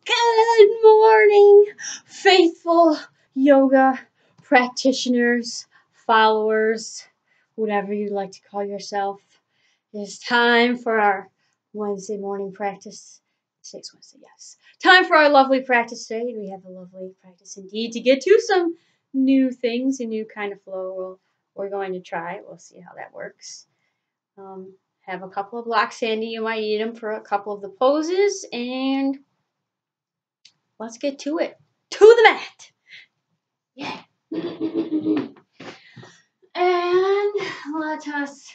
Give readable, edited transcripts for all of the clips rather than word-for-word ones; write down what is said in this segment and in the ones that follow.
Good morning, faithful yoga practitioners, followers, whatever you like to call yourself. It is time for our Wednesday morning practice. Today's Wednesday, yes. Time for our lovely practice today. We have a lovely practice indeed to get to some new things, a new kind of flow we're going to try. We'll see how that works. Have a couple of blocks handy. You might need them for a couple of the poses, and let's get to it. To the mat. Yeah. And let us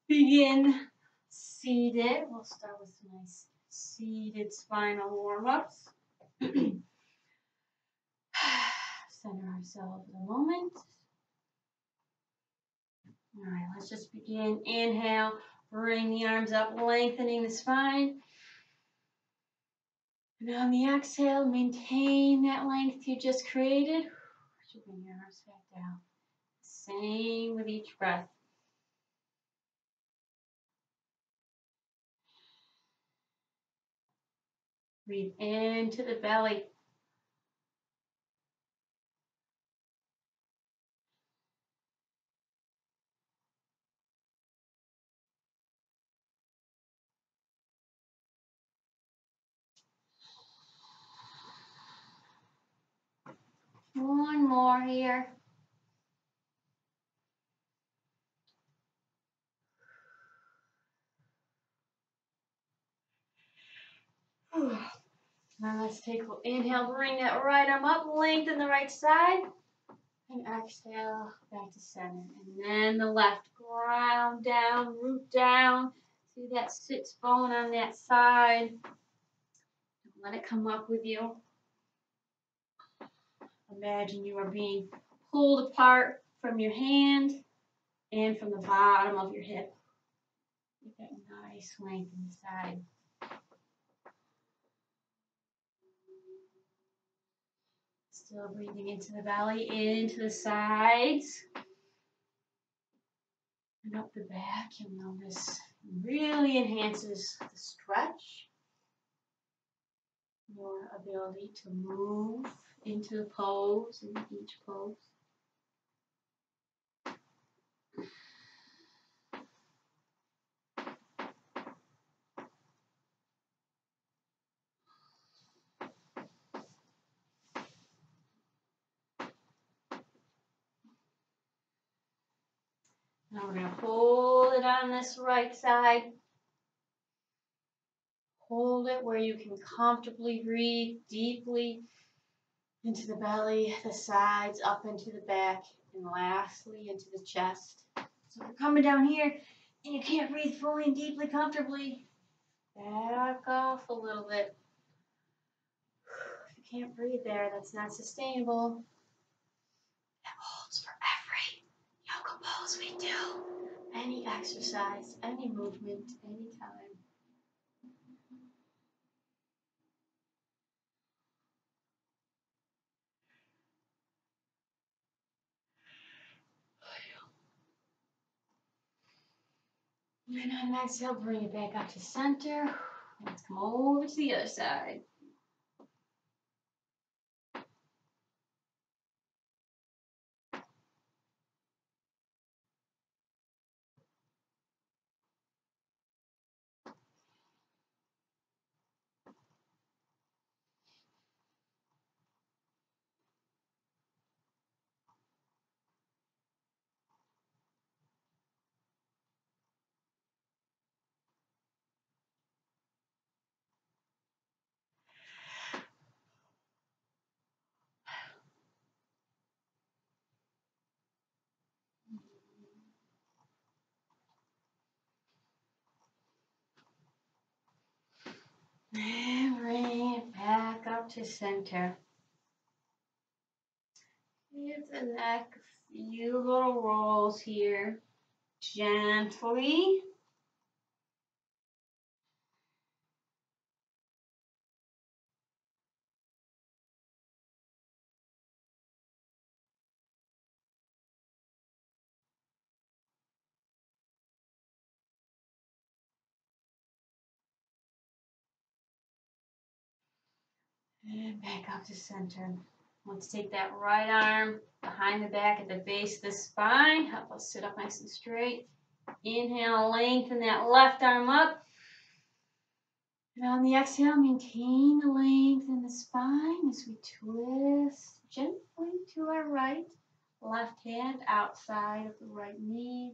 begin seated. We'll start with some nice seated spinal warm-ups. Center ourselves in a moment. All right, let's just begin. Inhale, bring the arms up, lengthening the spine. And on the exhale, maintain that length you just created. Bring your arms back down. Same with each breath. Breathe into the belly. One more here. Now let's take an inhale, bring that right arm up, lengthen the right side, and exhale back to center. And then the left, ground down, root down. See that sits bone on that side. Let it come up with you. Imagine you are being pulled apart from your hand and from the bottom of your hip. Get that nice length in the side. Still breathing into the belly, into the sides, and up the back. You'll notice it really enhances the stretch, your ability to move into the pose, in each pose. Now we're going to hold it on this right side. Hold it where you can comfortably breathe deeply into the belly, the sides, up into the back, and lastly into the chest. So if you're coming down here and you can't breathe fully and deeply, comfortably, back off a little bit. If you can't breathe there, that's not sustainable. That holds for every yoga pose we do. Any exercise, any movement, any time. And on the exhale, bring it back up to center. Let's come over to the other side. And bring it back up to center. Give the neck a few little rolls here. Gently. And back up to center. Let's take that right arm behind the back at the base of the spine. Help us sit up nice and straight. Inhale, lengthen that left arm up. And on the exhale, maintain the length in the spine as we twist gently to our right. Left hand outside of the right knee.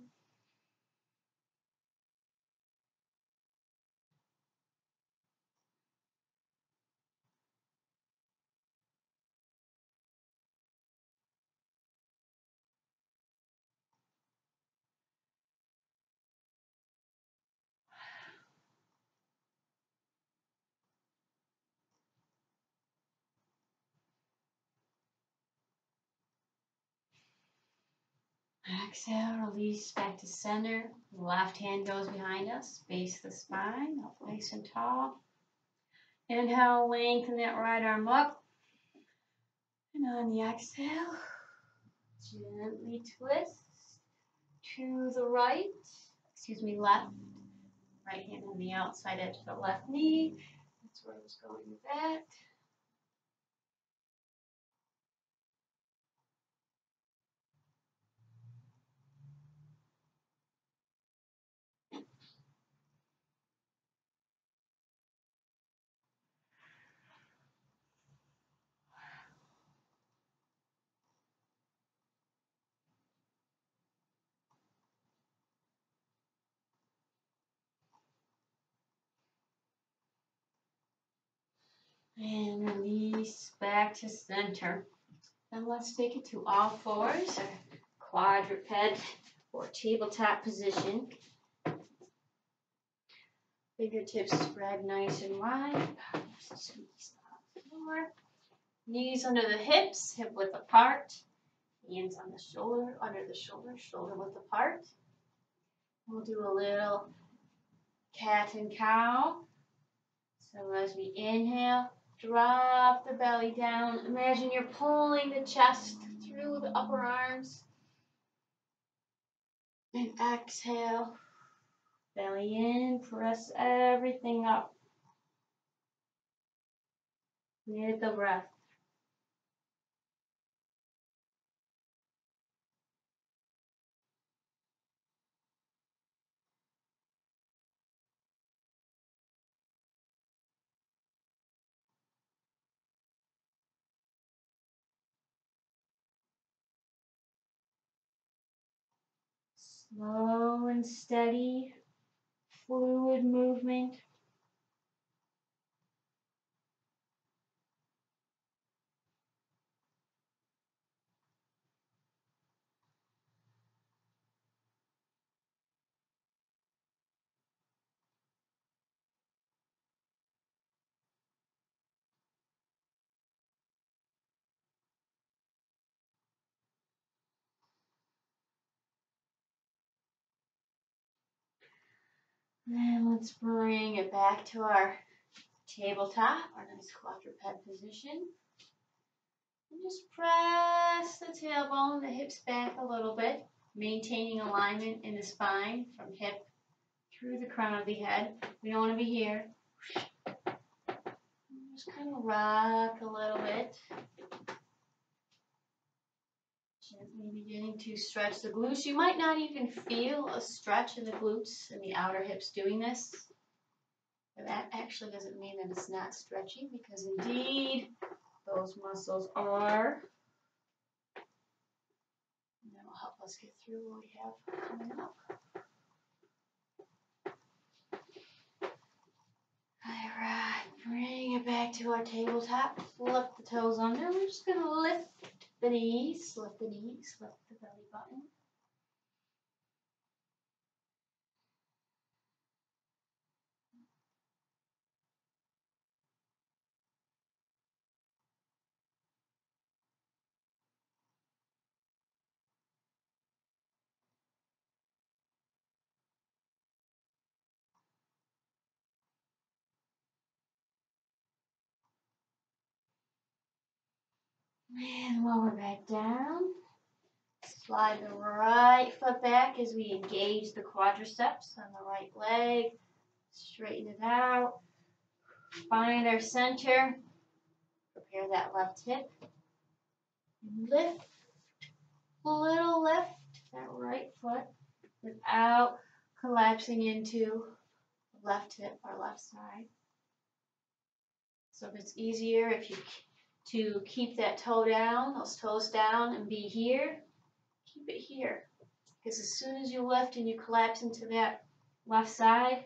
Exhale, release back to center. Left hand goes behind us, base of the spine, up nice and tall. Inhale, lengthen that right arm up. And on the exhale, gently twist to the right, left. Right hand on the outside edge of the left knee. That's where I was going with that. And release back to center. Then let's take it to all fours, quadruped or tabletop position. Fingertips spread nice and wide. Squeeze the floor. Knees under the hips, hip width apart. Hands on the shoulder, under the shoulder, shoulder width apart. We'll do a little cat and cow. So as we inhale, drop the belly down. Imagine you're pulling the chest through the upper arms. And exhale, belly in, press everything up. With the breath. Slow and steady, fluid movement. And let's bring it back to our tabletop, our nice quadruped position. And just press the tailbone, the hips back a little bit, maintaining alignment in the spine from hip through the crown of the head. We don't want to be here. Just kind of rock a little bit. Gently beginning to stretch the glutes. You might not even feel a stretch in the glutes and the outer hips doing this. But that actually doesn't mean that it's not stretching, because indeed those muscles are. And that will help us get through what we have coming up. Alright, bring it back to our tabletop. Flip the toes under. We're just going to lift the knees, lift the belly button. And while we're back down, slide the right foot back as we engage the quadriceps on the right leg. Straighten it out. Find our center. Prepare that left hip. Lift, a little lift that right foot without collapsing into the left hip or left side. So if it's easier if you to keep that toe down, those toes down, and be here, keep it here. Because as soon as you lift and you collapse into that left side,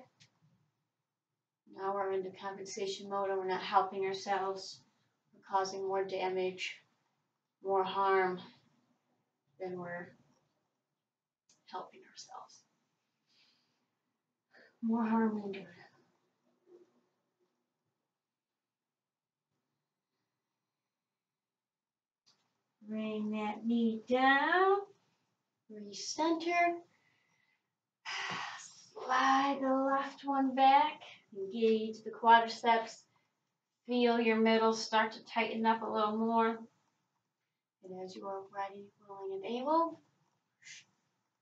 now we're into compensation mode and we're not helping ourselves. We're causing more damage, more harm than we're helping ourselves. More harm than good. Bring that knee down. Recenter. Slide the left one back. Engage the quadriceps. Feel your middle start to tighten up a little more. And as you are ready, willing, and able,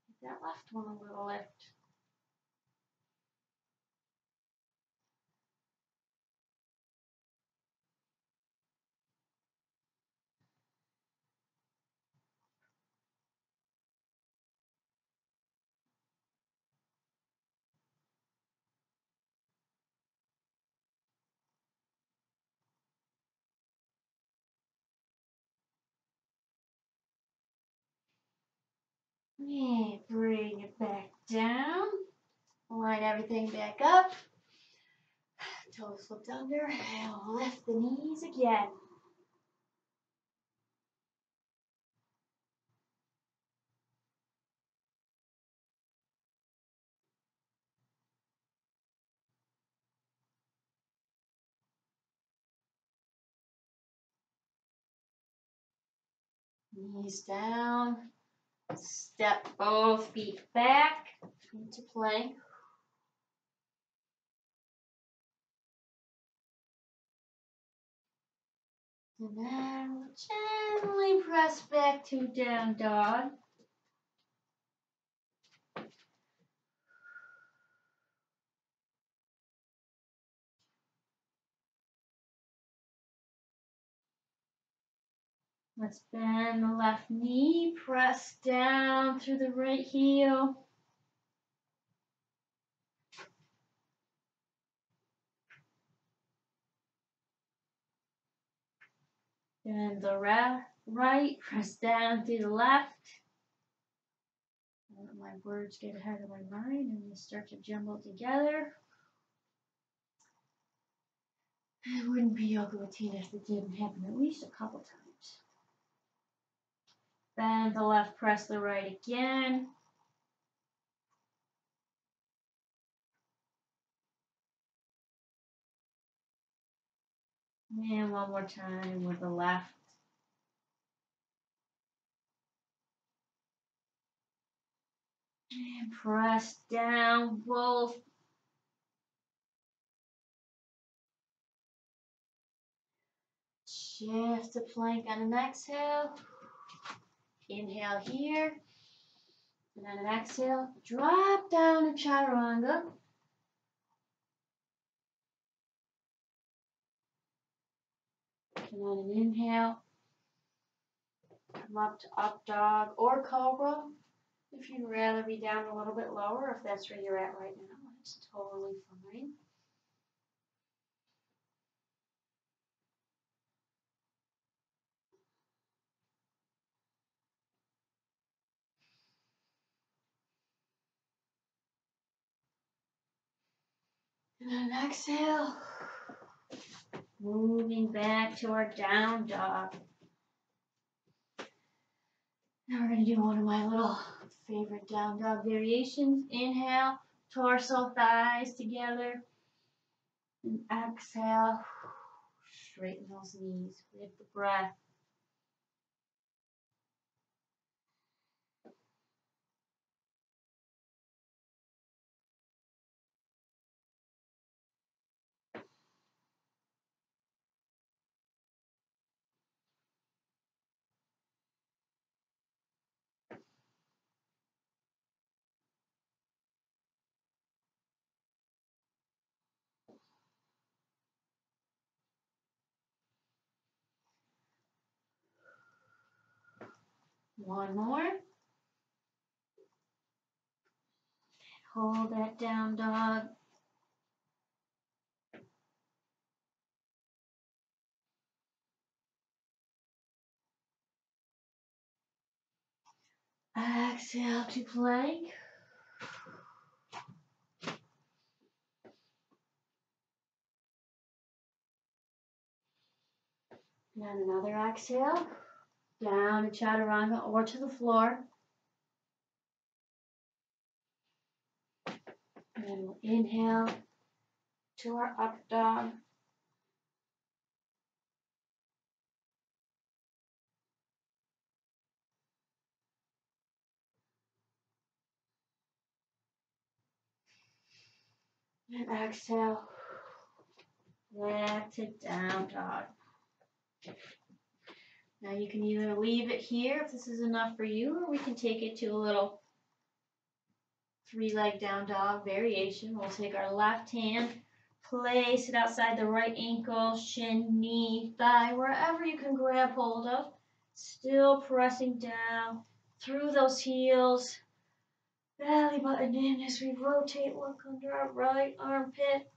give that left one a little lift. And bring it back down. Line everything back up. Toes flipped under. And lift the knees again. Knees down. Step both feet back into plank. And then gently press back to down dog. Let's bend the left knee, press down through the right heel. Bend the right, press down through the left. Don't let my words get ahead of my mind and they start to jumble together. It wouldn't be yoga routine if it didn't happen at least a couple times. Bend the left, press the right again. And one more time with the left. And press down both. Shift to plank on an exhale. Inhale here. And on an exhale, drop down to chaturanga. And on an inhale, come up to up dog or cobra. If you'd rather be down a little bit lower, if that's where you're at right now, it's totally fine. And on an exhale, moving back to our down dog. Now we're going to do one of my little favorite down dog variations. Inhale, torso, thighs together. And exhale, straighten those knees with the breath. One more. Hold that down dog. Exhale to plank. And another exhale. Down to chaturanga or to the floor. And then we'll inhale to our up dog. And exhale. Back to down dog. Now you can either leave it here if this is enough for you, or we can take it to a little 3-leg down dog variation. We'll take our left hand, place it outside the right ankle, shin, knee, thigh, wherever you can grab hold of. Still pressing down through those heels. Belly button in as we rotate, look under our right armpit.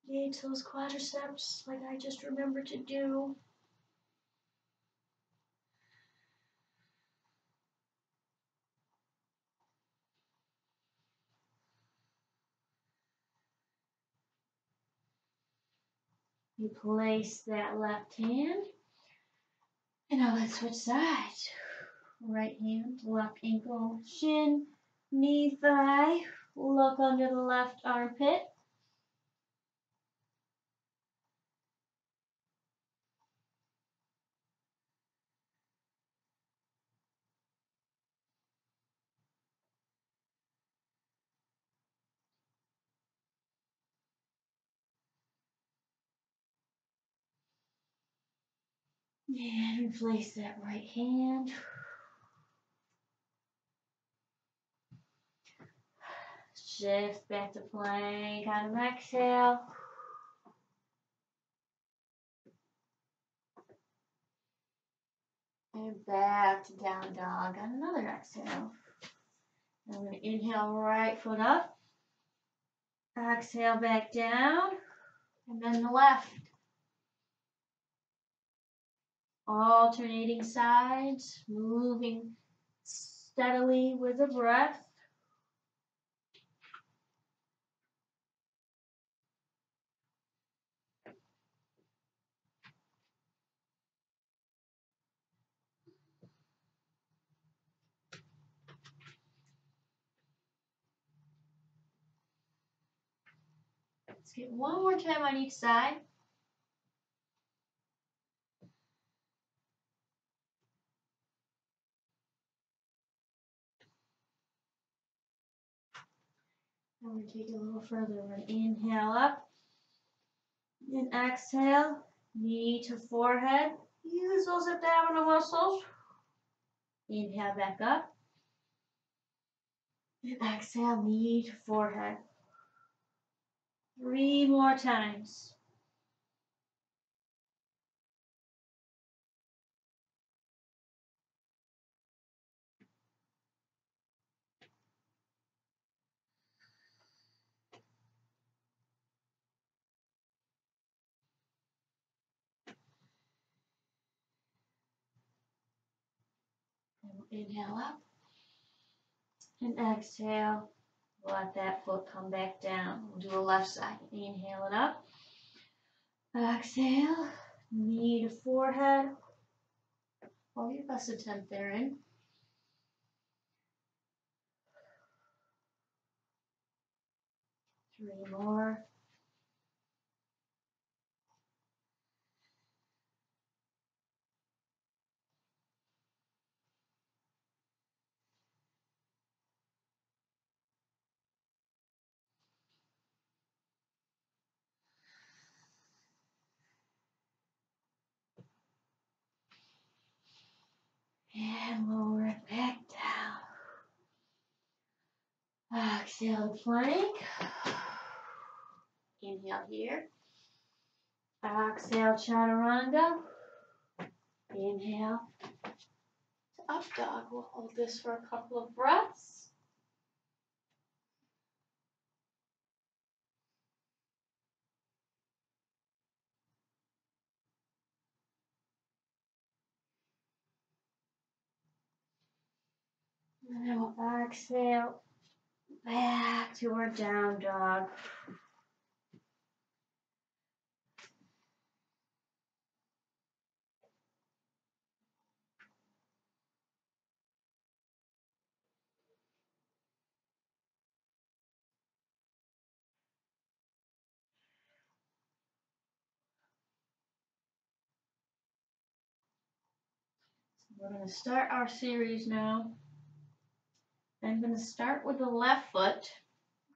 Engage those quadriceps like I just remembered to do. You place that left hand. And now let's switch sides. Right hand, left ankle, shin, knee, thigh. Look under the left armpit. And replace that right hand. Shift back to plank on an exhale. And back to down dog on another exhale. I'm going to inhale right foot up. Exhale back down. And then the left. Alternating sides, moving steadily with the breath. Let's get one more time on each side. I'm going to take it a little further. We're going to inhale up and exhale, knee to forehead. Use those abdominal muscles. Inhale back up. And exhale, knee to forehead. 3 more times. And we'll inhale up. And exhale. Let that foot come back down. We'll do a left side. Inhale it up. Exhale. Knee to forehead. Hold your best attempt there in. Three more. And lower it back down. Exhale to plank. Inhale here. Exhale chaturanga. Inhale to up dog. We'll hold this for a couple of breaths. And then we'll exhale back to our down dog. We're going to start our series now. I'm going to start with the left foot.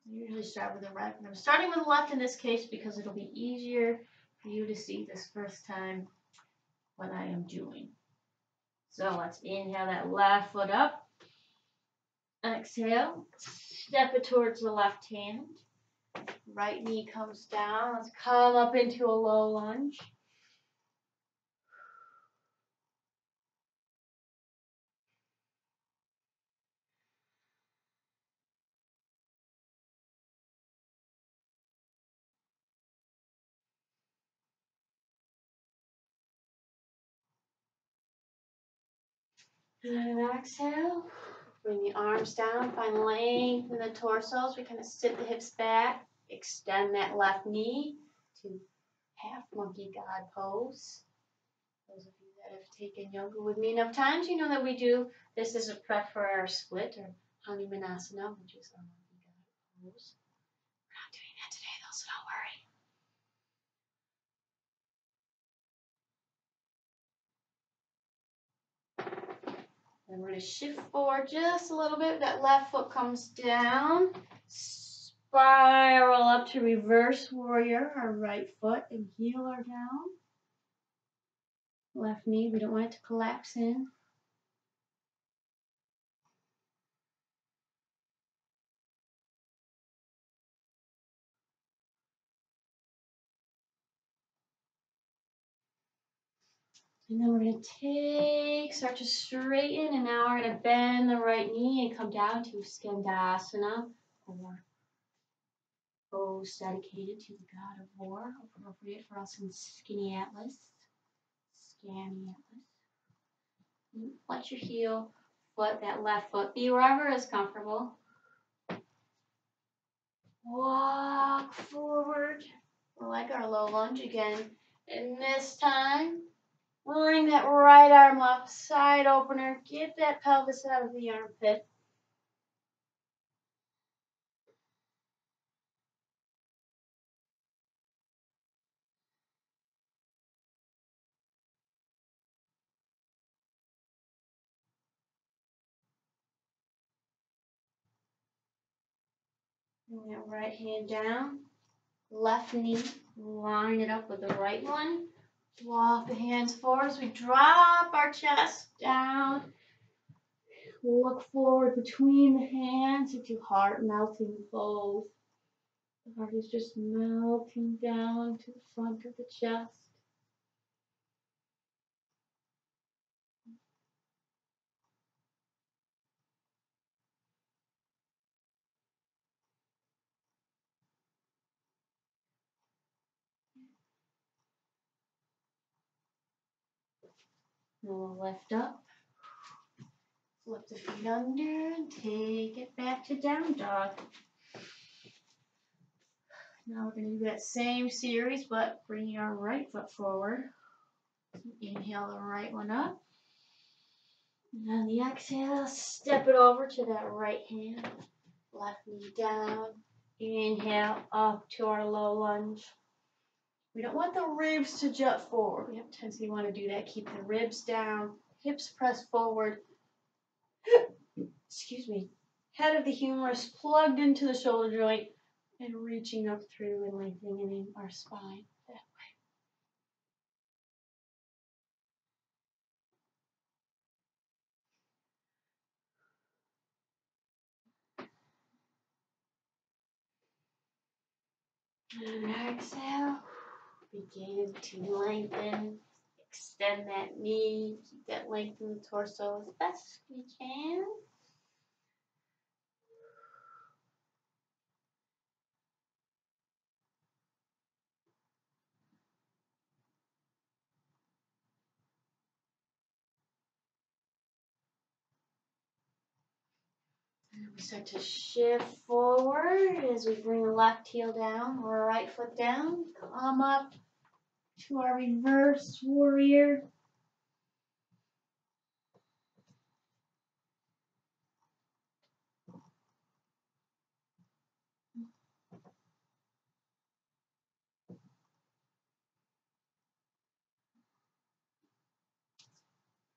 I usually start with the right, but I'm starting with the left in this case because it'll be easier for you to see this first time what I am doing. So let's inhale that left foot up. Exhale, step it towards the left hand. Right knee comes down. Let's come up into a low lunge. And exhale. Bring the arms down, find length in the torso. So we kind of sit the hips back, extend that left knee to half monkey God pose. Those of you that have taken yoga with me enough times, you know that we do this as a prep for our split or Hanumanasana, which is our monkey God pose. We're not doing that today though, so don't worry. And we're going to shift forward just a little bit. That left foot comes down. Spiral up to reverse warrior, our right foot, and heel her down. Left knee, we don't want it to collapse in. And then we're going to start to straighten, and now we're going to bend the right knee and come down to Skandasana, or pose dedicated to the god of war, appropriate for us in Skinny Atlas. Scanny Atlas. Let your heel, foot, that left foot, be wherever is comfortable. Walk forward, like our low lunge again. And this time, bring that right arm up, side opener. Get that pelvis out of the armpit. Bring that right hand down. Left knee, line it up with the right one. Walk the hands forward as we drop our chest down. Look forward between the hands into heart melting pose. The heart is just melting down to the front of the chest. And we'll lift up. Flip the feet under and take it back to down dog. Now we're going to do that same series, but bringing our right foot forward. Inhale the right one up. And on the exhale, step it over to that right hand. Left knee down. Inhale up to our low lunge. We don't want the ribs to jut forward. We have a tendency to want to do that. Keep the ribs down, hips pressed forward. Excuse me. Head of the humerus plugged into the shoulder joint and reaching up through and lengthening our spine that way. And exhale. Begin to lengthen, Extend that knee, keep that length in the torso as best we can. And we start to shift forward as we bring the left heel down, right foot down, come up to our reverse warrior.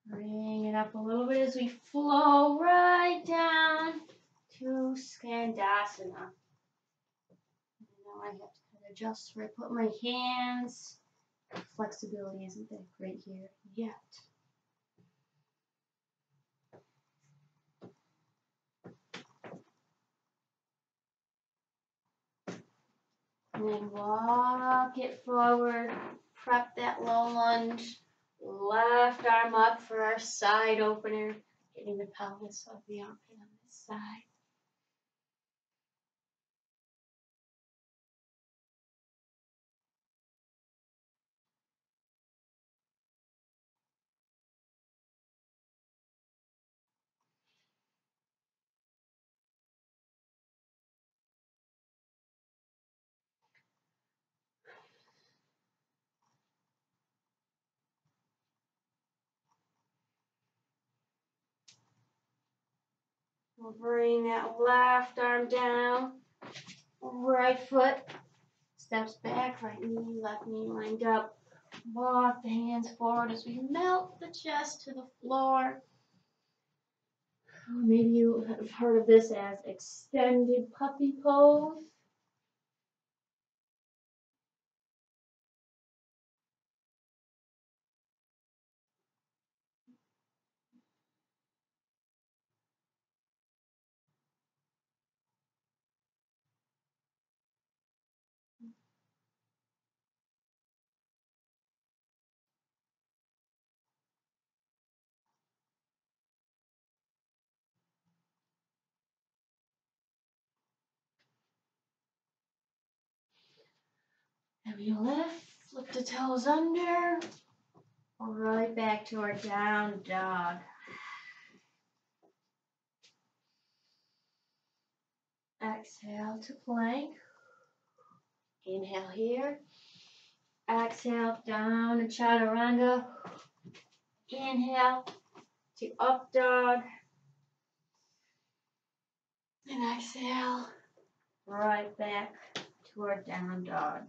Bring it up a little bit as we flow right down to Skandasana. Now I have to kind of adjust where I put my hands. Flexibility isn't that great here yet. And then walk it forward, prep that low lunge, left arm up for our side opener, getting the pelvis of the armpit on this side. We'll bring that left arm down, right foot steps back, right knee, left knee lined up. Walk the hands forward as we melt the chest to the floor. Maybe you have heard of this as extended puppy pose. And we lift the toes under, right back to our down dog. Exhale to plank. Inhale here. Exhale down to chaturanga. Inhale to up dog. And exhale right back to our down dog.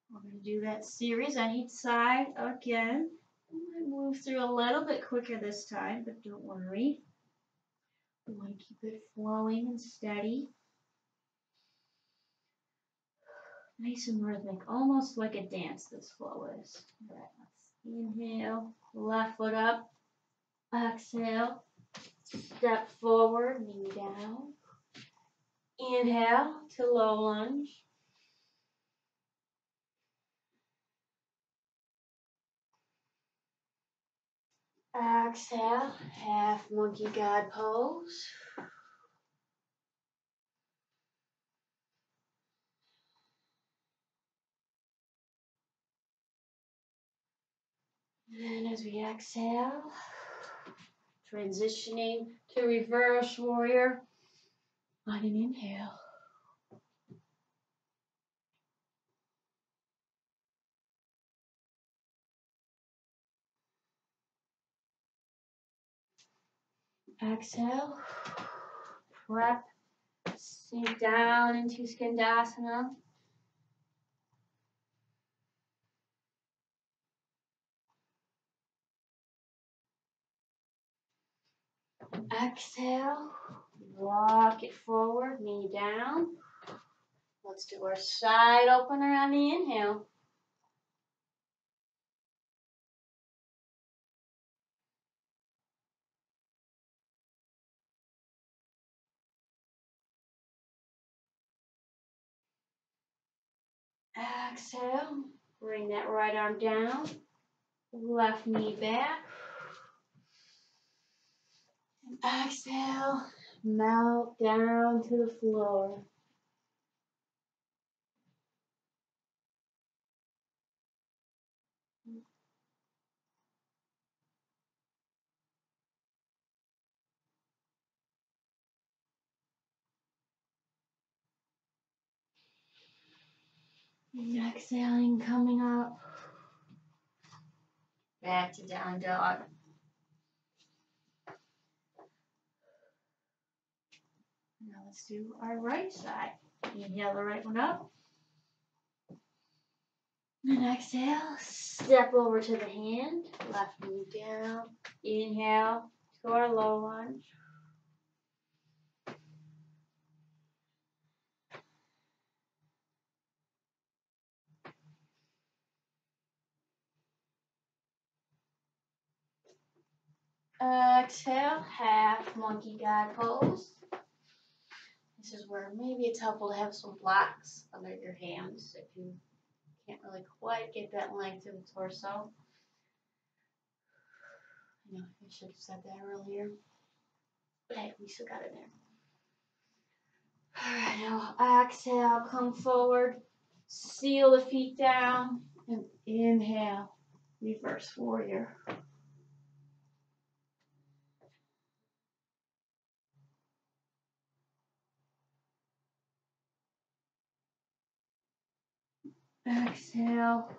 We're going to do that series on each side again. We might move through a little bit quicker this time, but don't worry. We want to keep it flowing and steady. Nice and rhythmic, almost like a dance this flow is. All right, let's inhale, left foot up. Exhale, step forward, knee down. Inhale to low lunge. Exhale, half monkey god pose. And as we exhale, transitioning to reverse warrior on an inhale. Exhale, prep, sink down into Skandasana. Exhale, walk it forward, knee down. Let's do our side opener on the inhale. Exhale, bring that right arm down. Left knee back. And exhale, melt down to the floor. And exhaling, coming up. Back to down dog. Now let's do our right side. Inhale the right one up. And exhale, step over to the hand. Left knee down. Inhale to our low lunge. Exhale, half monkey God pose. This is where maybe it's helpful to have some blocks under your hands if you can't really quite get that length of the torso. I know, I should have said that earlier. But hey, we still got it there. Alright, now exhale, come forward, seal the feet down, and inhale, reverse warrior. Exhale,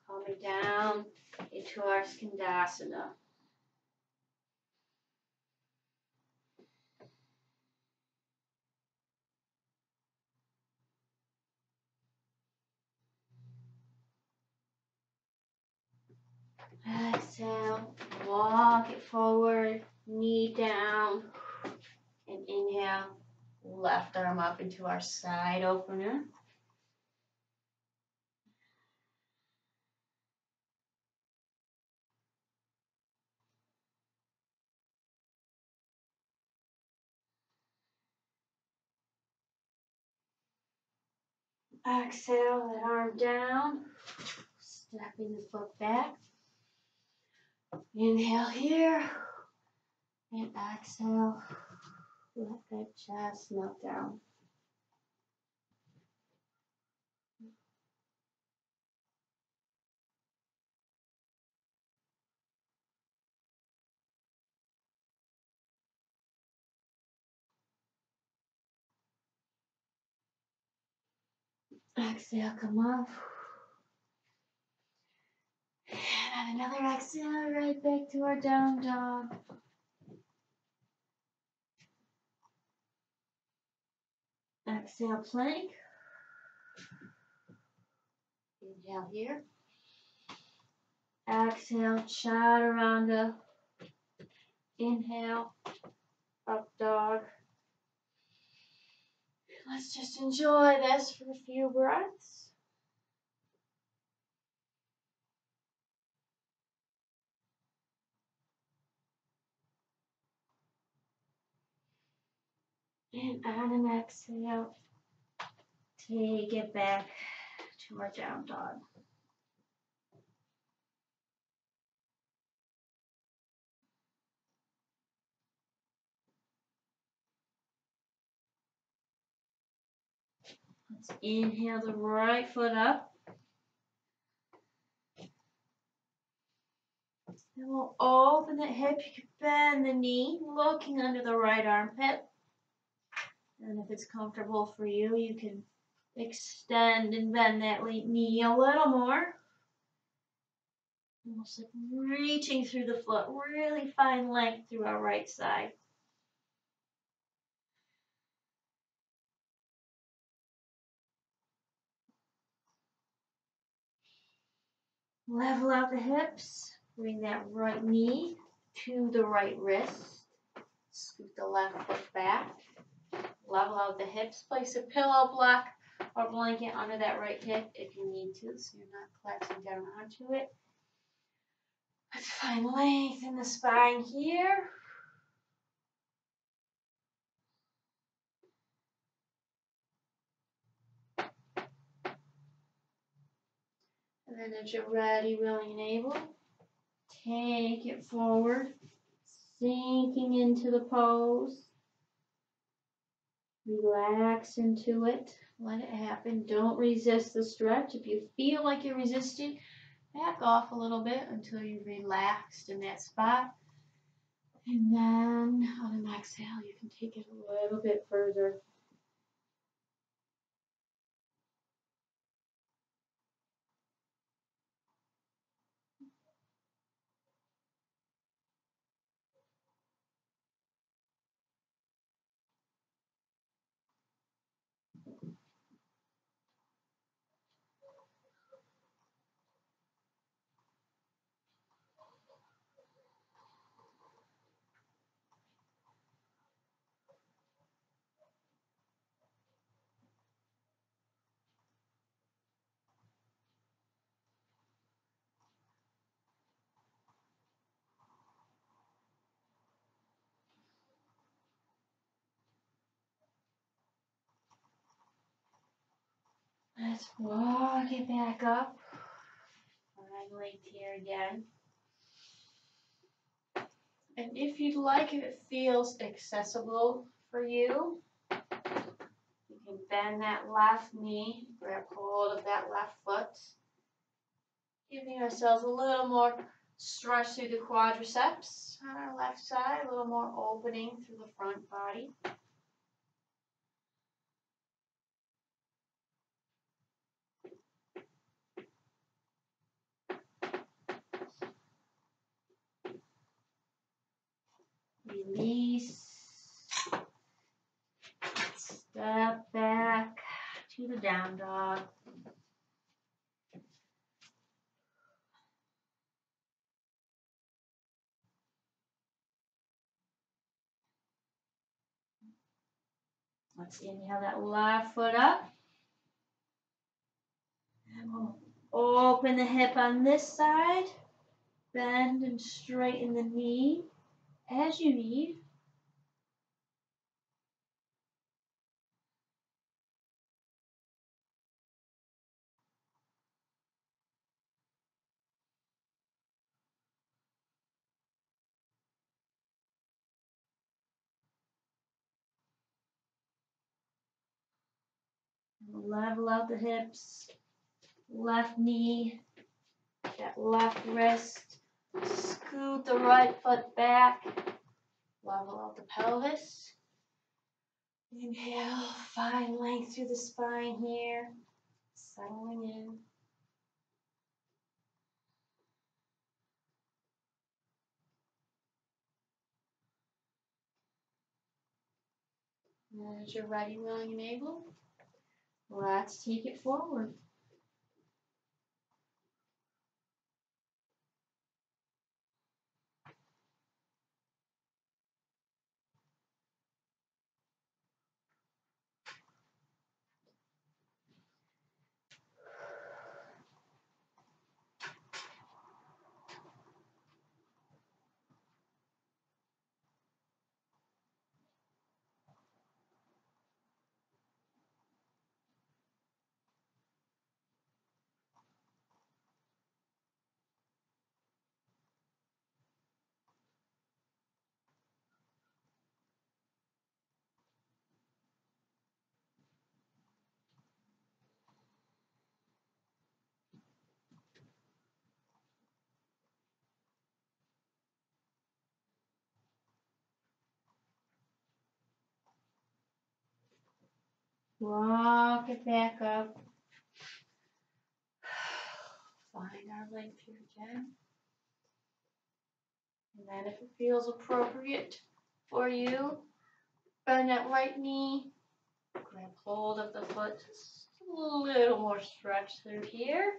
coming down into our skandasana. Exhale, walk it forward, knee down, and inhale, left arm up into our side opener. Exhale, that arm down, stepping the foot back. Inhale here, and exhale, let that chest melt down. Exhale, come up. And another exhale, right back to our down dog. Exhale, plank. Inhale here. Exhale, chaturanga. Inhale, up dog. Let's just enjoy this for a few breaths. And on an exhale, take it back to our down dog. Let's inhale the right foot up. Then we'll open that hip. You can bend the knee, looking under the right armpit. And if it's comfortable for you, you can extend and bend that knee a little more. Almost like reaching through the foot. Really find length through our right side. Level out the hips. Bring that right knee to the right wrist. Scoot the left foot back. Level out the hips. Place a pillow block or blanket under that right hip if you need to, so you're not collapsing down onto it. Let's find length in the spine here. And then as you're ready, willing, and able, take it forward, sinking into the pose. Relax into it. Let it happen. Don't resist the stretch. If you feel like you're resisting, back off a little bit until you're relaxed in that spot. And then on an exhale, you can take it a little bit further. Let's walk it back up. Find length here again. And if you'd like, if it feels accessible for you, you can bend that left knee, grab hold of that left foot, giving ourselves a little more stretch through the quadriceps on our left side, a little more opening through the front body. Release. Step back to the down dog. Let's inhale that left foot up. And we'll open the hip on this side. Bend and straighten the knee as you need. Level out the hips, left knee, that left wrist. Scoot the right foot back. Level out the pelvis. Inhale, find length through the spine here. Settling in. And as you're ready, willing, and able, let's take it forward. Walk it back up. Find our length here again. And then if it feels appropriate for you, bend that right knee, grab hold of the foot, just a little more stretch through here.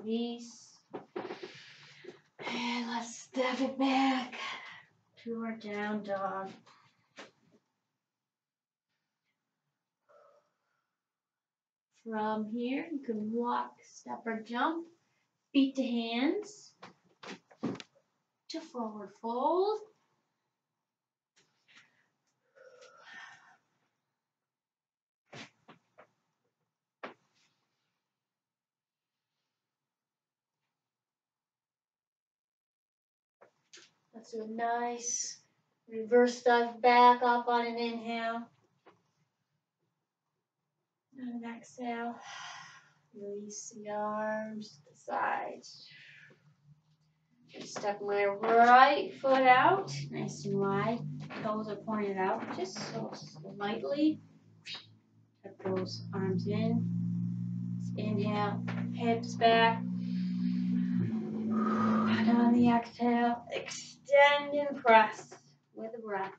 Release. And let's step it back to our down dog. From here, you can walk, step, or jump, feet to hands, to forward fold. Let's do a nice reverse dive back up on an inhale. And an exhale. Release the arms to the sides. Step my right foot out, nice and wide. Toes are pointed out, just so slightly. Tuck those arms in. Inhale, hips back. And on the exhale, extend and press with the breath.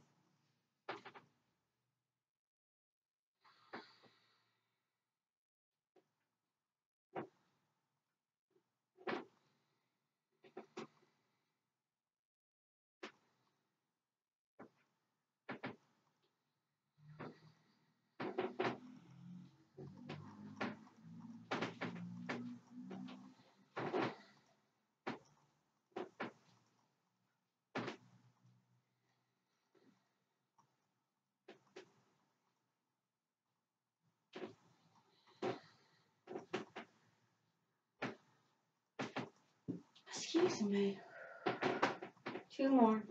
Excuse me. 2 more.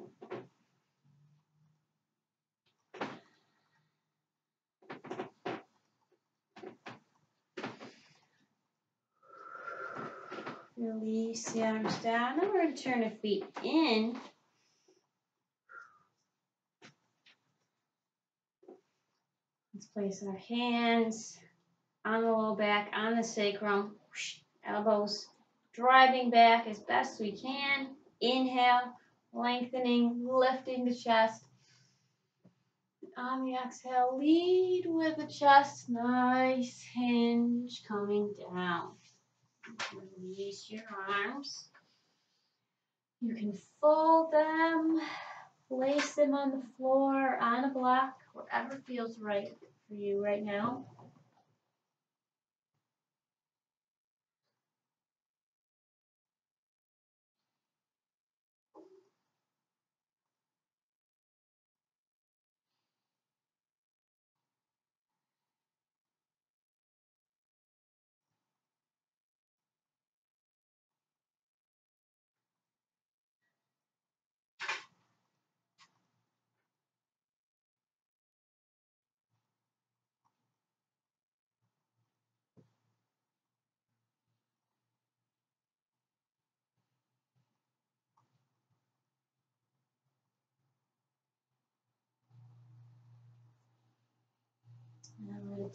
Release the arms down. Now we're going to turn the feet in. Let's place our hands on the low back, on the sacrum. Elbows driving back as best we can. Inhale, lengthening, lifting the chest. On the exhale, lead with the chest. Nice hinge coming down. Release your arms. You can fold them, place them on the floor, on a block, wherever feels right for you right now.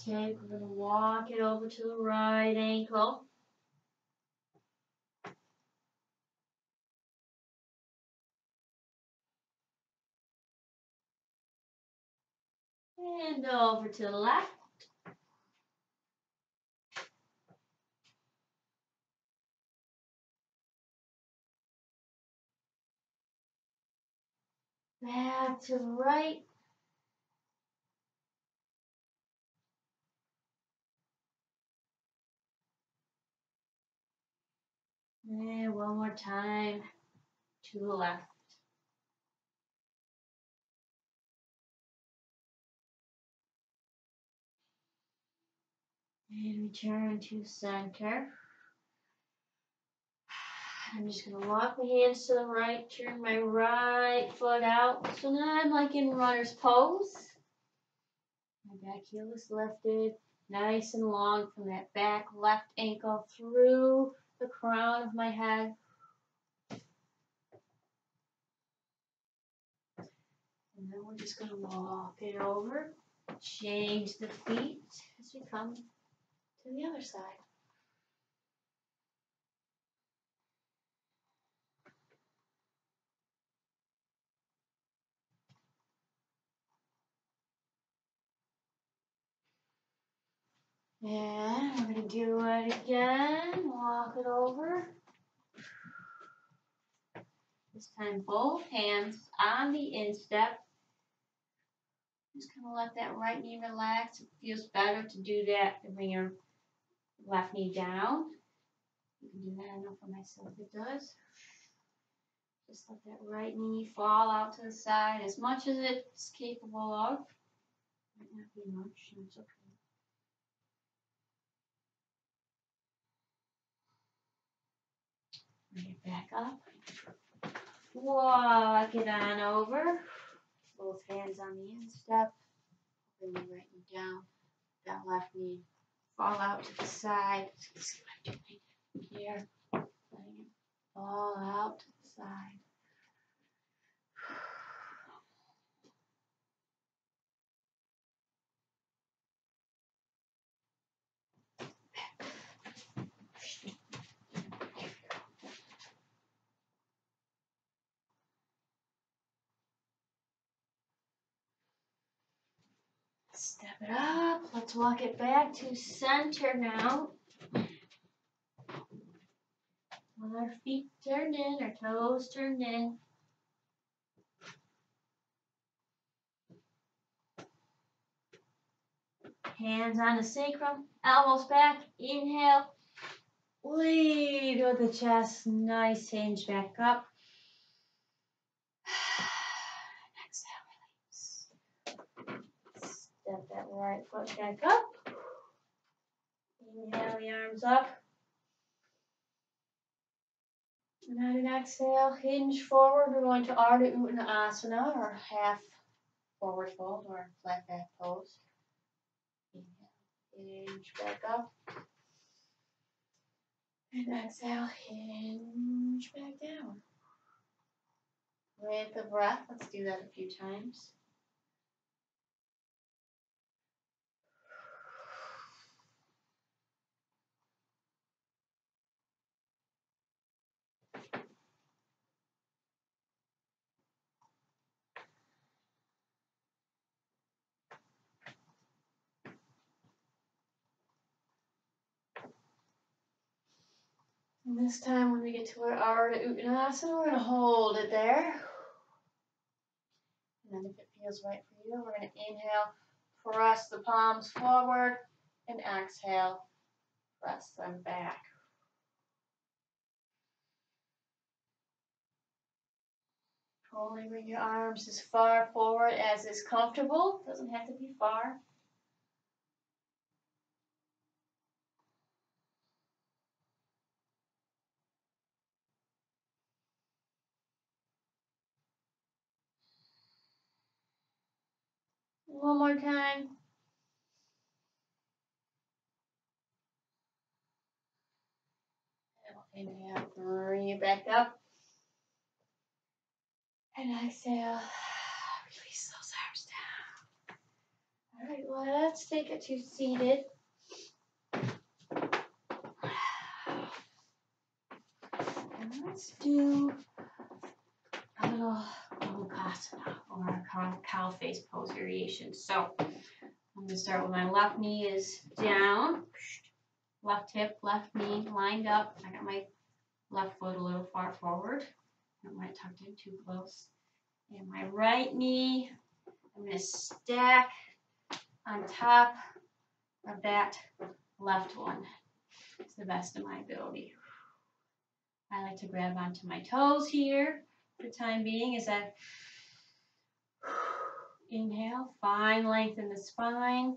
And we're going to walk it over to the right ankle. And over to the left. Back to the right. And one more time to the left. And return to center. I'm just going to walk my hands to the right, turn my right foot out. So now I'm like in runner's pose. My back heel is lifted, nice and long from that back left ankle through the crown of my head. And then we're just going to walk it over, change the feet as we come to the other side. And we're going to do it again. Walk it over. This time both hands on the instep. Just kind of let that right knee relax. It feels better to do that than when you're Left knee down. You can do that. I know for myself it does. Just let that right knee fall out to the side as much as it's capable of. Might not be much, and it's okay. Bring it back up. Walk it on over. Both hands on the instep. Bring the right knee down. That left knee fall out to the side. See what I'm doing here. Letting it fall out to the side. Step it up. Let's walk it back to center now. With our feet turned in, our toes turned in. Hands on the sacrum, elbows back. Inhale. Lead with the chest. Nice hinge back up. Exhale, release. Step that right foot back up. Inhale the arms up. And on an exhale, hinge forward. We're going to Ardha Uttanasana, or half forward fold, or flat back pose. Inhale, hinge back up. And exhale, hinge back down. With the breath, let's do that a few times. And this time when we get to our Ardha Uttanasana, we're going to hold it there. And then if it feels right for you, we're going to inhale, press the palms forward, and exhale, press them back. Only bring your arms as far forward as is comfortable. Doesn't have to be far. One more time. Inhale, bring it back up. And exhale, release those arms down. All right, well, let's take it to seated. And let's do a little Uttanasana, or a cow face pose variation. So I'm going to start with my left knee is down. Left hip, left knee lined up. I got my left foot a little far forward. I don't want it tucked in too close. And my right knee, I'm going to stack on top of that left one to the best of my ability. I like to grab onto my toes here for the time being as I inhale, find length in the spine.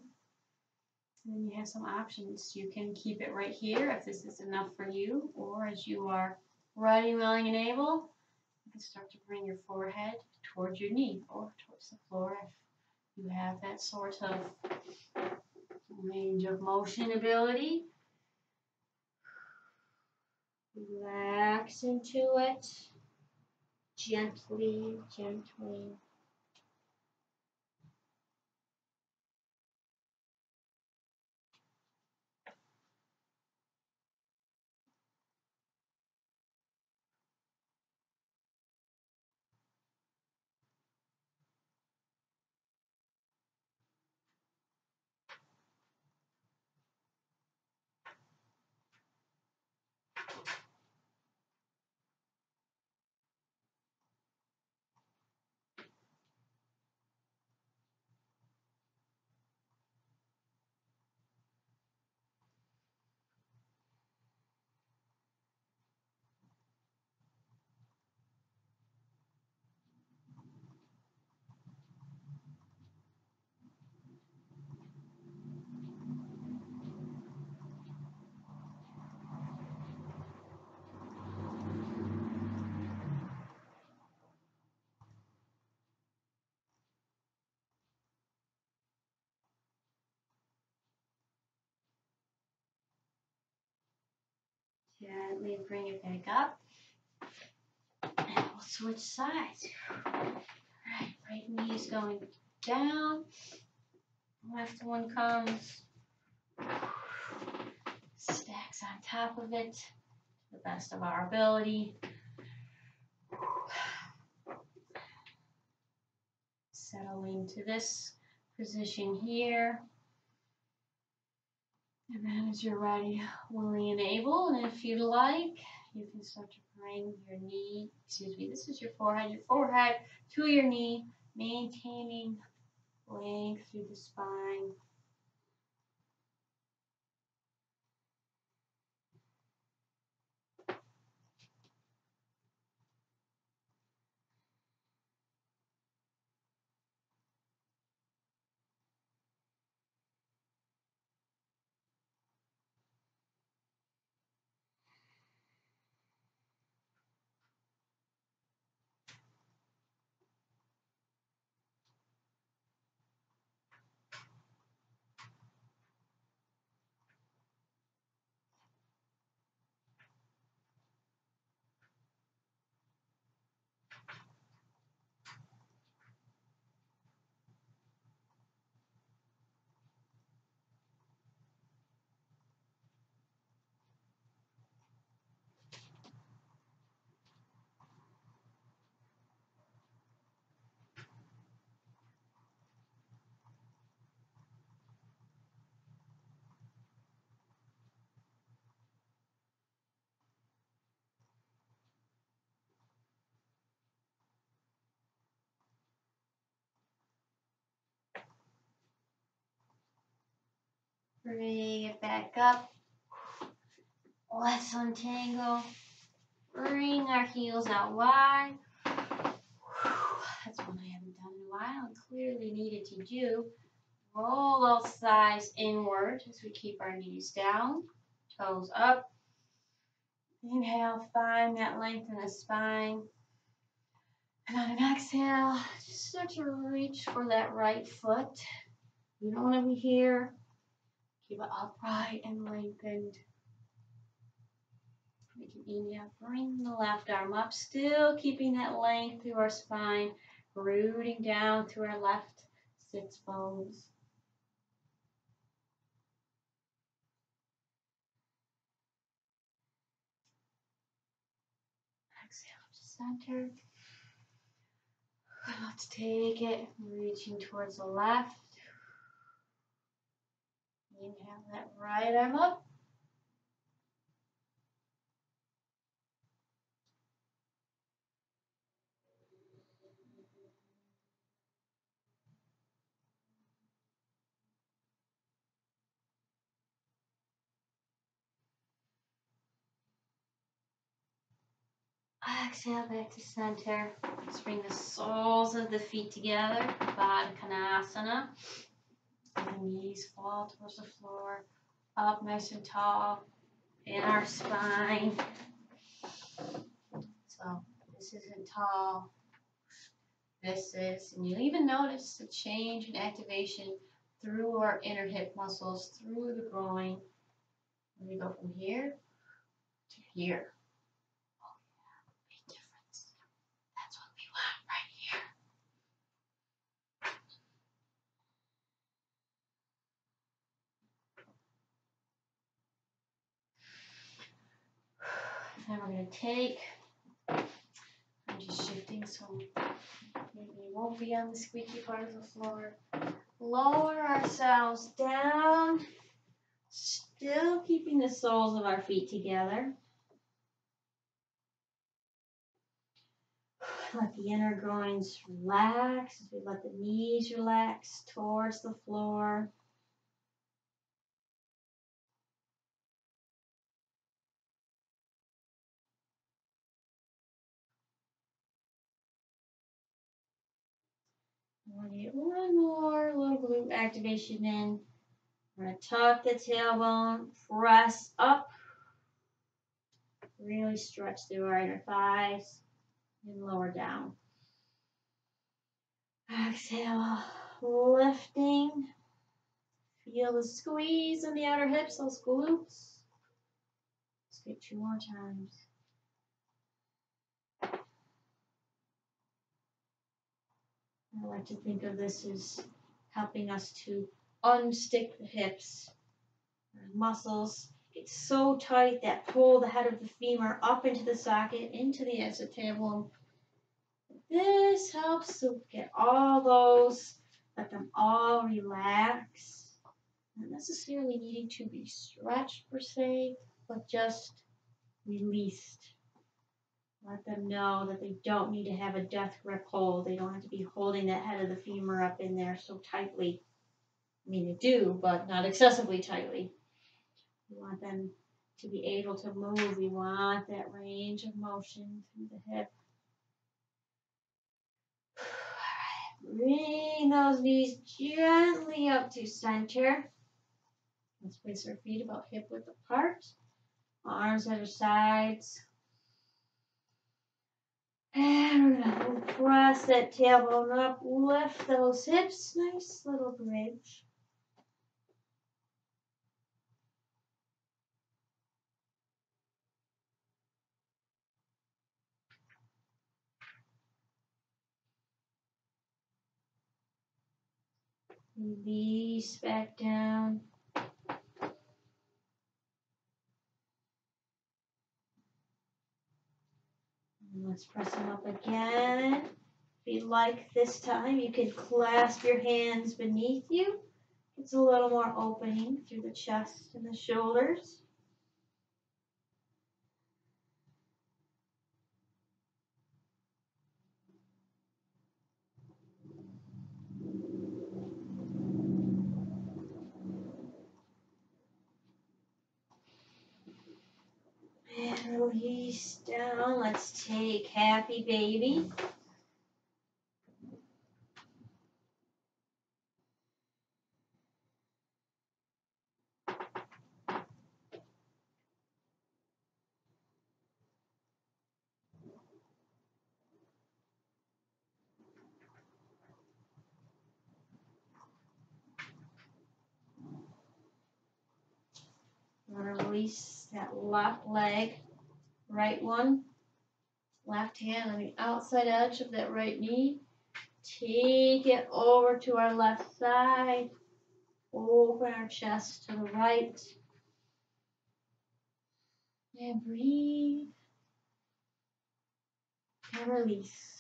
And then you have some options. You can keep it right here if this is enough for you, or as you are ready, willing, and able, you can start to bring your forehead towards your knee or towards the floor if you have that sort of range of motion ability. Relax into it. Gently, gently. Gently bring it back up. And we'll switch sides. Alright, right knee is going down. Left one comes. Stacks on top of it to the best of our ability. Settling to this position here. And then as you're ready, willing and able, and if you'd like, you can start to bring your knee, this is your forehead to your knee, maintaining length through the spine. Bring it back up. Let's untangle. Bring our heels out wide. That's one I haven't done in a while and clearly needed to do. Roll both thighs inward as we keep our knees down, toes up. Inhale, find that length in the spine. And on an exhale, just start to reach for that right foot. You don't want to be here. Keep it upright and lengthened. We can inhale, bring the left arm up, still keeping that length through our spine, rooting down through our left sits bones. Exhale to center. Let's take it, reaching towards the left. Inhale that right arm up. Exhale back to center. Let's bring the soles of the feet together. Baddha Konasana. The knees fall towards the floor. Up nice and tall in our spine. So this isn't tall. This is, and you'll even notice the change in activation through our inner hip muscles, through the groin. We go from here to here. Oh yeah, big difference. That's what we want right here. Then we're going to take, I'm just shifting so maybe we won't be on the squeaky part of the floor. Lower ourselves down, still keeping the soles of our feet together. Let the inner groins relax as we let the knees relax towards the floor. We're going to get one more little glute activation in. We're going to tuck the tailbone, press up. Really stretch through our inner thighs and lower down. Exhale, lifting. Feel the squeeze in the outer hips, those glutes. Let's get 2 more times. I like to think of this as helping us to unstick the hips. Our muscles get so tight that pull the head of the femur up into the socket, into the acetabulum. This helps to get all those, let them all relax. Not necessarily needing to be stretched per se, but just released. Let them know that they don't need to have a death grip hold. They don't have to be holding that head of the femur up in there so tightly. I mean, they do, but not excessively tightly. We want them to be able to move. We want that range of motion through the hip. Bring those knees gently up to center. Let's place our feet about hip width apart. Arms at our sides. And we're going to press that tailbone up. Lift those hips. Nice little bridge. Release back down. And let's press them up again. If you'd like this time, you can clasp your hands beneath you. It's a little more opening through the chest and the shoulders. And release down. Let's take happy baby. We're going to release that left leg, right one. Left hand on the outside edge of that right knee. Take it over to our left side. Open our chest to the right. And breathe. And release.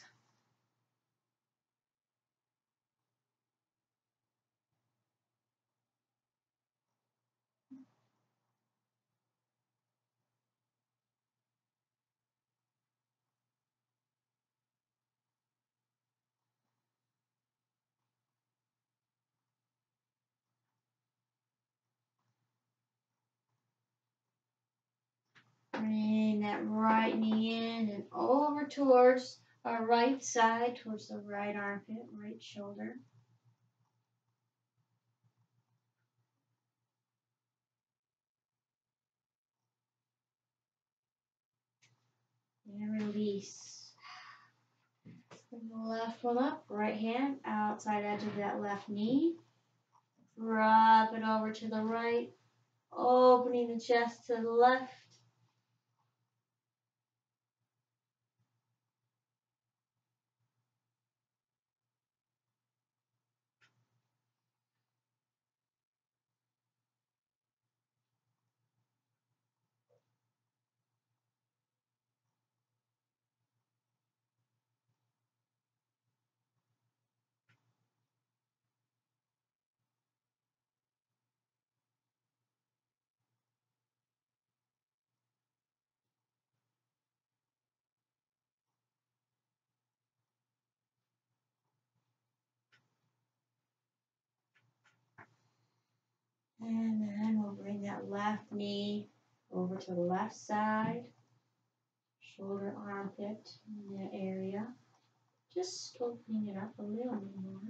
Bring that right knee in and over towards our right side, towards the right armpit, right shoulder. And release. Bring the left one up, right hand, outside edge of that left knee. Drop it over to the right, opening the chest to the left. And then we'll bring that left knee over to the left side, shoulder, armpit in that area. Just opening it up a little bit more.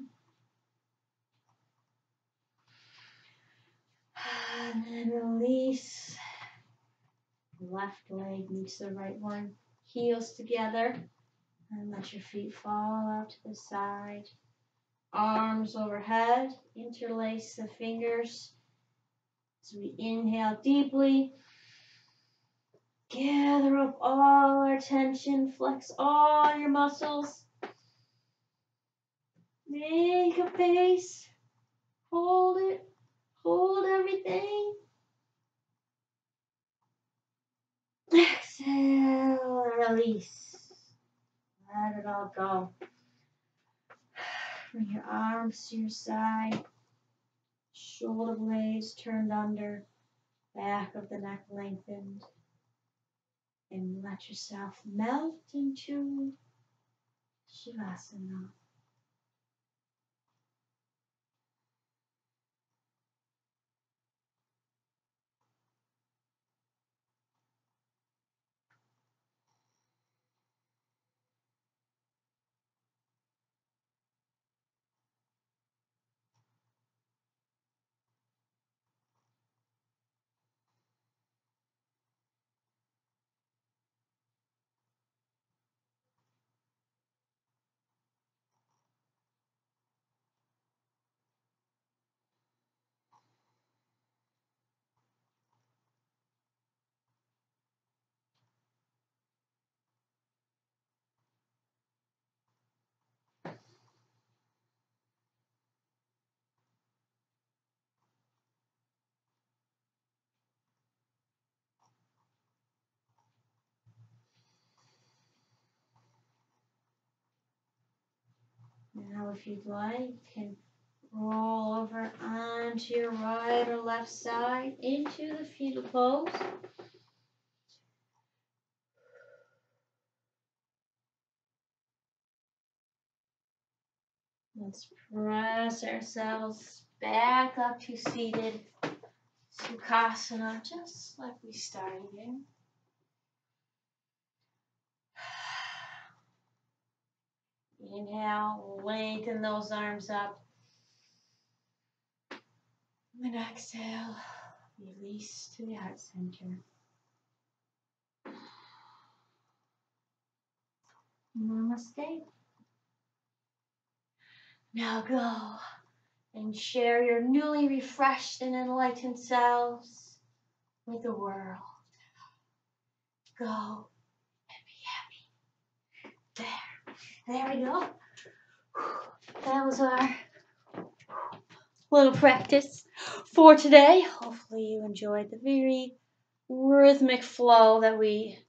And then release. Left leg meets the right one. Heels together. And let your feet fall out to the side. Arms overhead. Interlace the fingers. As we inhale deeply. Gather up all our tension, flex all your muscles. Make a face. Hold it. Hold everything. Exhale, release. Let it all go. Bring your arms to your side. Shoulder blades turned under. Back of the neck lengthened. And let yourself melt into Savasana. Now, if you'd like, you can roll over onto your right or left side into the fetal pose. Let's press ourselves back up to seated Sukhasana, just like we started in. Inhale, lengthen those arms up. And exhale, release to the heart center. Namaste. Now go and share your newly refreshed and enlightened selves with the world. Go and be happy. There we go. That was our little practice for today. Hopefully you enjoyed the very rhythmic flow that we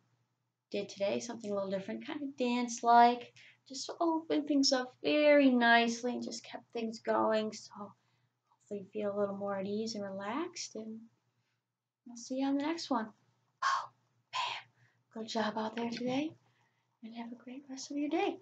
did today. Something a little different, kind of dance-like. Just opened things up very nicely and just kept things going. So hopefully you feel a little more at ease and relaxed. And I'll see you on the next one. Oh, bam. Good job out there today. And have a great rest of your day.